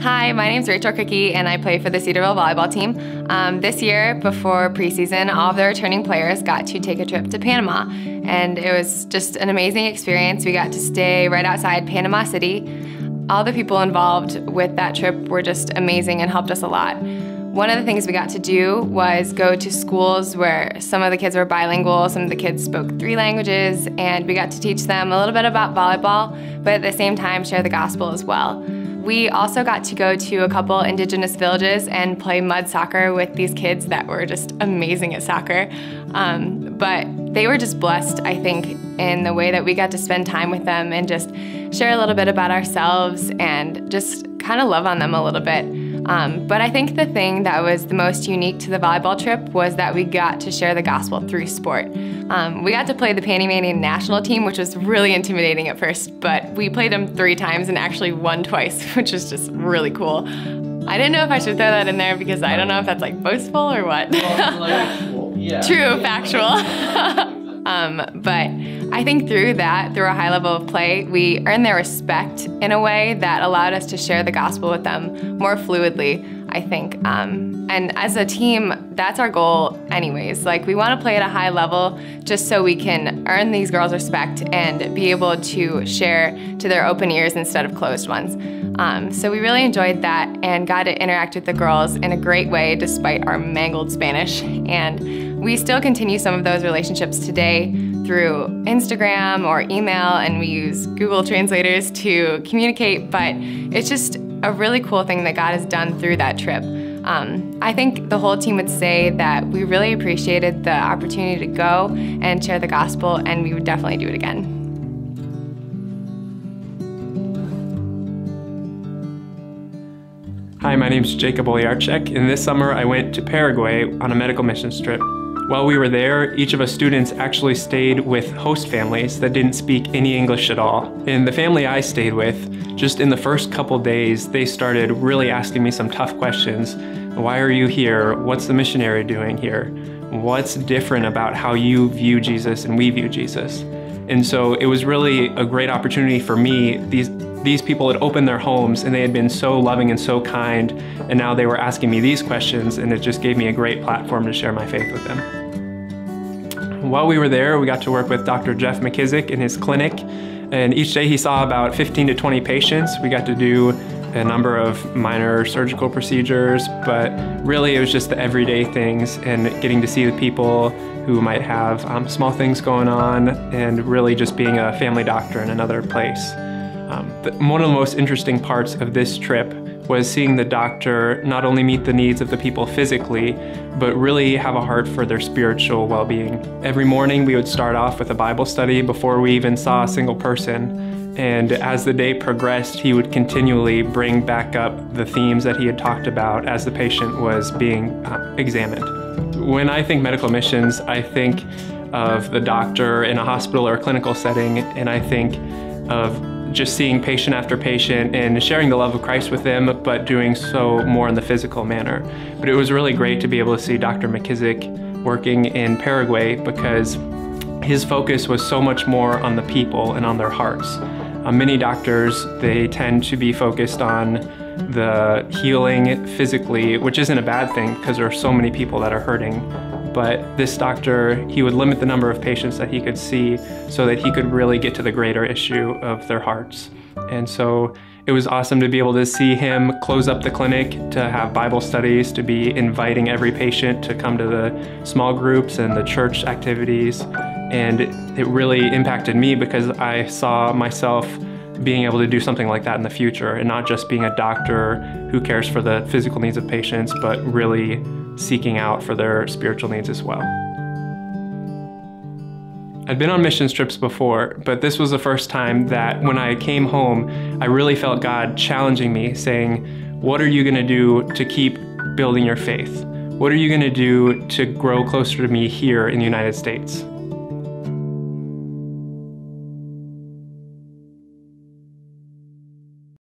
Hi, my name's Rachel Cricky and I play for the Cedarville volleyball team. This year, before preseason, all of the returning players got to take a trip to Panama, and it was just an amazing experience. We got to stay right outside Panama City. All the people involved with that trip were just amazing and helped us a lot. One of the things we got to do was go to schools where some of the kids were bilingual, some of the kids spoke 3 languages, and we got to teach them a little bit about volleyball, but at the same time share the gospel as well. We also got to go to a couple indigenous villages and play mud soccer with these kids that were just amazing at soccer. But they were just blessed, I think, in the way that we got to spend time with them and just share a little bit about ourselves and just kind of love on them a little bit. But I think the thing that was the most unique to the volleyball trip was that we got to share the gospel through sport. We got to play the Panamanian national team, which was really intimidating at first, but we played them 3 times and actually won twice, which is just really cool. I didn't know if I should throw that in there because I don't know if that's like boastful or what. True, factual. But I think through a high level of play, we earned their respect in a way that allowed us to share the gospel with them more fluidly, I think. And as a team, that's our goal anyways. Like, we want to play at a high level just so we can earn these girls' respect and be able to share to their open ears instead of closed ones. So we really enjoyed that and got to interact with the girls in a great way despite our mangled Spanish. And we still continue some of those relationships today through Instagram or email, and we use Google translators to communicate, but it's just a really cool thing that God has done through that trip. I think the whole team would say that we really appreciated the opportunity to go and share the gospel, and we would definitely do it again. Hi, my name is Jacob Oliarczyk, and this summer I went to Paraguay on a medical missions trip. While we were there, each of us students actually stayed with host families that didn't speak any English at all. And the family I stayed with, just in the first couple days, they started really asking me some tough questions. Why are you here? What's the missionary doing here? What's different about how you view Jesus and we view Jesus? And so it was really a great opportunity for me. These people had opened their homes and they had been so loving and so kind, and now they were asking me these questions, and it just gave me a great platform to share my faith with them. While we were there, we got to work with Dr. Jeff McKissick in his clinic, and each day he saw about 15 to 20 patients. We got to do a number of minor surgical procedures, but really it was just the everyday things and getting to see the people who might have small things going on, and really just being a family doctor in another place. One of the most interesting parts of this trip was seeing the doctor not only meet the needs of the people physically, but really have a heart for their spiritual well-being. Every morning we would start off with a Bible study before we even saw a single person. And as the day progressed, he would continually bring back up the themes that he had talked about as the patient was being examined. When I think medical missions, I think of the doctor in a hospital or a clinical setting, and I think of just seeing patient after patient and sharing the love of Christ with them, but doing so more in the physical manner. But it was really great to be able to see Dr. McKissick working in Paraguay, because his focus was so much more on the people and on their hearts. Many doctors, they tend to be focused on the healing physically, which isn't a bad thing because there are so many people that are hurting. But this doctor, he would limit the number of patients that he could see so that he could really get to the greater issue of their hearts. And so it was awesome to be able to see him close up the clinic, to have Bible studies, to be inviting every patient to come to the small groups and the church activities. And it really impacted me because I saw myself being able to do something like that in the future, and not just being a doctor who cares for the physical needs of patients, but really seeking out for their spiritual needs as well. I'd been on missions trips before, but this was the first time that when I came home, I really felt God challenging me, saying, what are you going to do to keep building your faith? What are you going to do to grow closer to me here in the United States?